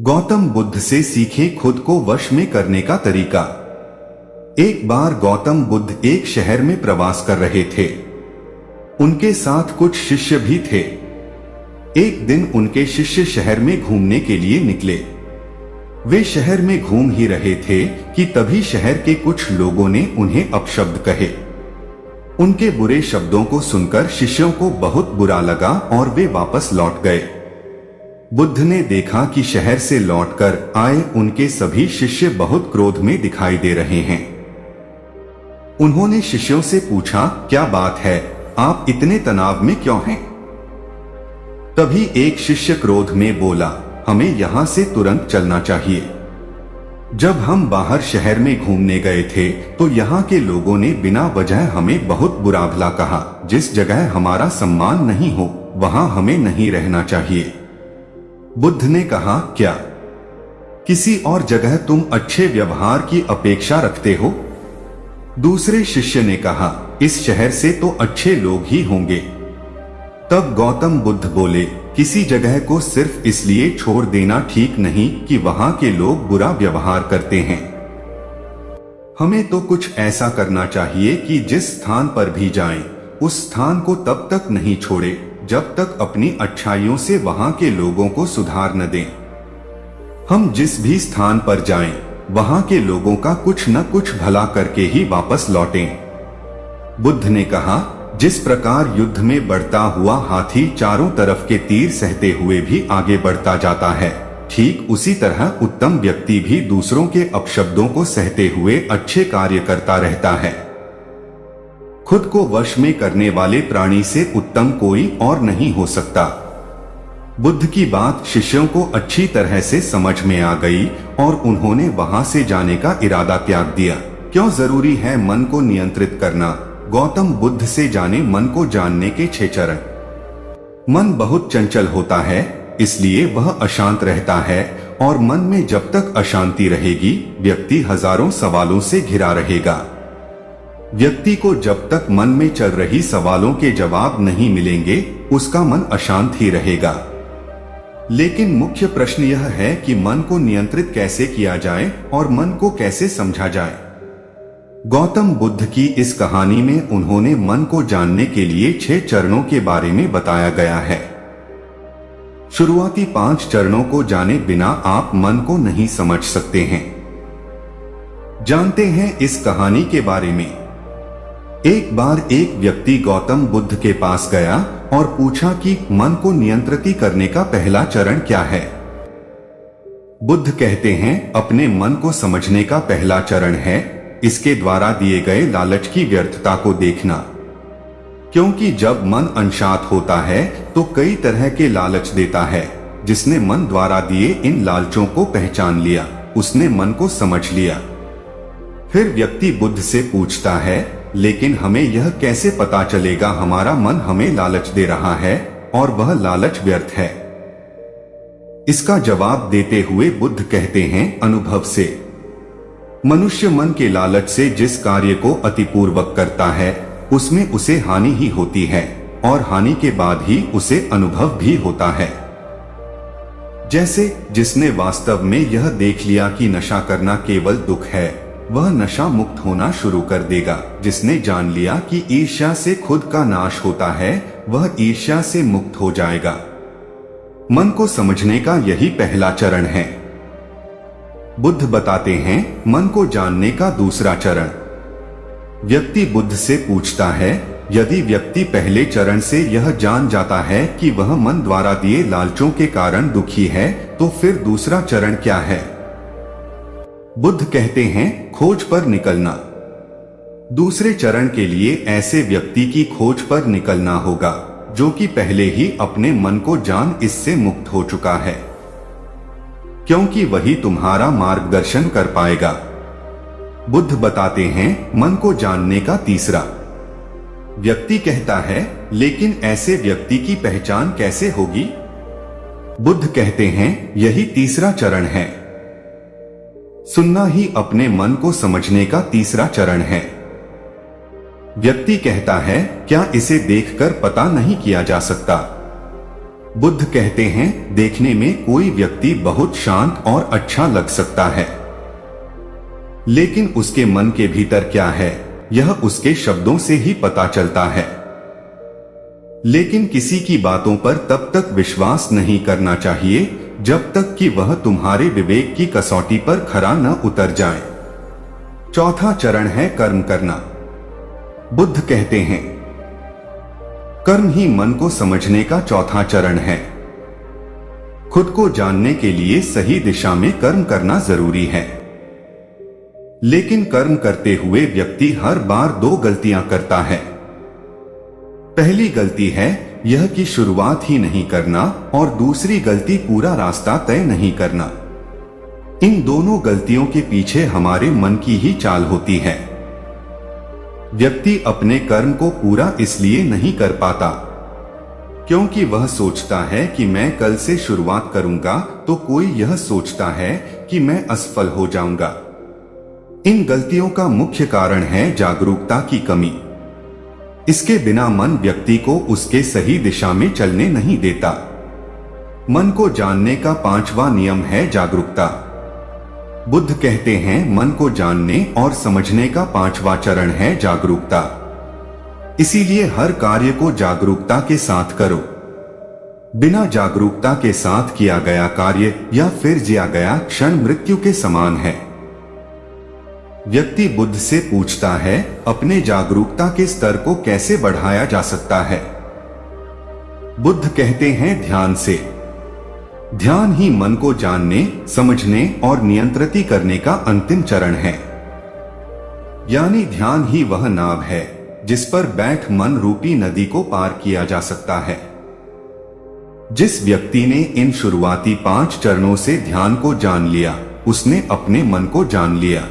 गौतम बुद्ध से सीखें खुद को वश में करने का तरीका। एक बार गौतम बुद्ध एक शहर में प्रवास कर रहे थे। उनके साथ कुछ शिष्य भी थे। एक दिन उनके शिष्य शहर में घूमने के लिए निकले। वे शहर में घूम ही रहे थे कि तभी शहर के कुछ लोगों ने उन्हें अपशब्द कहे। उनके बुरे शब्दों को सुनकर शिष्यों को बहुत बुरा लगा और वे वापस लौट गए। बुद्ध ने देखा कि शहर से लौटकर आए उनके सभी शिष्य बहुत क्रोध में दिखाई दे रहे हैं। उन्होंने शिष्यों से पूछा, क्या बात है, आप इतने तनाव में क्यों हैं? तभी एक शिष्य क्रोध में बोला, हमें यहां से तुरंत चलना चाहिए। जब हम बाहर शहर में घूमने गए थे तो यहाँ के लोगों ने बिना वजह हमें बहुत बुरा भला कहा। जिस जगह हमारा सम्मान नहीं हो वहां हमें नहीं रहना चाहिए। बुद्ध ने कहा, क्या किसी और जगह तुम अच्छे व्यवहार की अपेक्षा रखते हो? दूसरे शिष्य ने कहा, इस शहर से तो अच्छे लोग ही होंगे। तब गौतम बुद्ध बोले, किसी जगह को सिर्फ इसलिए छोड़ देना ठीक नहीं कि वहां के लोग बुरा व्यवहार करते हैं। हमें तो कुछ ऐसा करना चाहिए कि जिस स्थान पर भी जाएं, उस स्थान को तब तक नहीं छोड़े जब तक अपनी अच्छाइयों से वहां के लोगों को सुधार न दें। हम जिस भी स्थान पर जाएं, वहां के लोगों का कुछ न कुछ भला करके ही वापस लौटें। बुद्ध ने कहा, जिस प्रकार युद्ध में बढ़ता हुआ हाथी चारों तरफ के तीर सहते हुए भी आगे बढ़ता जाता है, ठीक उसी तरह उत्तम व्यक्ति भी दूसरों के अपशब्दों को सहते हुए अच्छे कार्य करता रहता है। खुद को वश में करने वाले प्राणी से उत्तम कोई और नहीं हो सकता। बुद्ध की बात शिष्यों को अच्छी तरह से समझ में आ गई और उन्होंने वहां से जाने का इरादा त्याग दिया। क्यों जरूरी है मन को नियंत्रित करना? गौतम बुद्ध से जाने मन को जानने के 6 चरण। मन बहुत चंचल होता है, इसलिए वह अशांत रहता है और मन में जब तक अशांति रहेगी, व्यक्ति हजारों सवालों से घिरा रहेगा। व्यक्ति को जब तक मन में चल रही सवालों के जवाब नहीं मिलेंगे, उसका मन अशांत ही रहेगा। लेकिन मुख्य प्रश्न यह है कि मन को नियंत्रित कैसे किया जाए और मन को कैसे समझा जाए। गौतम बुद्ध की इस कहानी में उन्होंने मन को जानने के लिए 6 चरणों के बारे में बताया गया है। शुरुआती 5 चरणों को जाने बिना आप मन को नहीं समझ सकते हैं। जानते हैं इस कहानी के बारे में। एक बार एक व्यक्ति गौतम बुद्ध के पास गया और पूछा कि मन को नियंत्रित करने का पहला चरण क्या है। बुद्ध कहते हैं, अपने मन को समझने का पहला चरण है इसके द्वारा दिए गए लालच की व्यर्थता को देखना। क्योंकि जब मन अनशांत होता है तो कई तरह के लालच देता है। जिसने मन द्वारा दिए इन लालचों को पहचान लिया, उसने मन को समझ लिया। फिर व्यक्ति बुद्ध से पूछता है, लेकिन हमें यह कैसे पता चलेगा हमारा मन हमें लालच दे रहा है और वह लालच व्यर्थ है? इसका जवाब देते हुए बुद्ध कहते हैं, अनुभव से। मनुष्य मन के लालच से जिस कार्य को अतिपूर्वक करता है उसमें उसे हानि ही होती है और हानि के बाद ही उसे अनुभव भी होता है। जैसे जिसने वास्तव में यह देख लिया कि नशा करना केवल दुख है, वह नशा मुक्त होना शुरू कर देगा। जिसने जान लिया कि ईर्ष्या से खुद का नाश होता है, वह ईर्ष्या से मुक्त हो जाएगा। मन को समझने का यही पहला चरण है। बुद्ध बताते हैं, मन को जानने का दूसरा चरण। व्यक्ति बुद्ध से पूछता है, यदि व्यक्ति पहले चरण से यह जान जाता है कि वह मन द्वारा दिए लालचों के कारण दुखी है, तो फिर दूसरा चरण क्या है? बुद्ध कहते हैं, खोज पर निकलना। दूसरे चरण के लिए ऐसे व्यक्ति की खोज पर निकलना होगा जो कि पहले ही अपने मन को जान इससे मुक्त हो चुका है, क्योंकि वही तुम्हारा मार्गदर्शन कर पाएगा। बुद्ध बताते हैं, मन को जानने का तीसरा। व्यक्ति कहता है, लेकिन ऐसे व्यक्ति की पहचान कैसे होगी? बुद्ध कहते हैं, यही तीसरा चरण है। सुनना ही अपने मन को समझने का तीसरा चरण है। व्यक्ति कहता है, क्या इसे देखकर पता नहीं किया जा सकता? बुद्ध कहते हैं, देखने में कोई व्यक्ति बहुत शांत और अच्छा लग सकता है, लेकिन उसके मन के भीतर क्या है यह उसके शब्दों से ही पता चलता है। लेकिन किसी की बातों पर तब तक विश्वास नहीं करना चाहिए जब तक कि वह तुम्हारे विवेक की कसौटी पर खरा न उतर जाए। चौथा चरण है कर्म करना। बुद्ध कहते हैं, कर्म ही मन को समझने का चौथा चरण है। खुद को जानने के लिए सही दिशा में कर्म करना जरूरी है, लेकिन कर्म करते हुए व्यक्ति हर बार दो गलतियां करता है। पहली गलती है यह कि शुरुआत ही नहीं करना, और दूसरी गलती पूरा रास्ता तय नहीं करना। इन दोनों गलतियों के पीछे हमारे मन की ही चाल होती है। व्यक्ति अपने कर्म को पूरा इसलिए नहीं कर पाता क्योंकि वह सोचता है कि मैं कल से शुरुआत करूंगा तो कोई यह सोचता है कि मैं असफल हो जाऊंगा। इन गलतियों का मुख्य कारण है जागरूकता की कमी। इसके बिना मन व्यक्ति को उसके सही दिशा में चलने नहीं देता। मन को जानने का पांचवा नियम है जागरूकता। बुद्ध कहते हैं, मन को जानने और समझने का पांचवा चरण है जागरूकता। इसीलिए हर कार्य को जागरूकता के साथ करो। बिना जागरूकता के साथ किया गया कार्य या फिर जिया गया क्षण मृत्यु के समान है। व्यक्ति बुद्ध से पूछता है, अपने जागरूकता के स्तर को कैसे बढ़ाया जा सकता है? बुद्ध कहते हैं, ध्यान से। ध्यान ही मन को जानने, समझने और नियंत्रित करने का अंतिम चरण है। यानी ध्यान ही वह नाव है जिस पर बैठ मन रूपी नदी को पार किया जा सकता है। जिस व्यक्ति ने इन शुरुआती 5 चरणों से ध्यान को जान लिया, उसने अपने मन को जान लिया।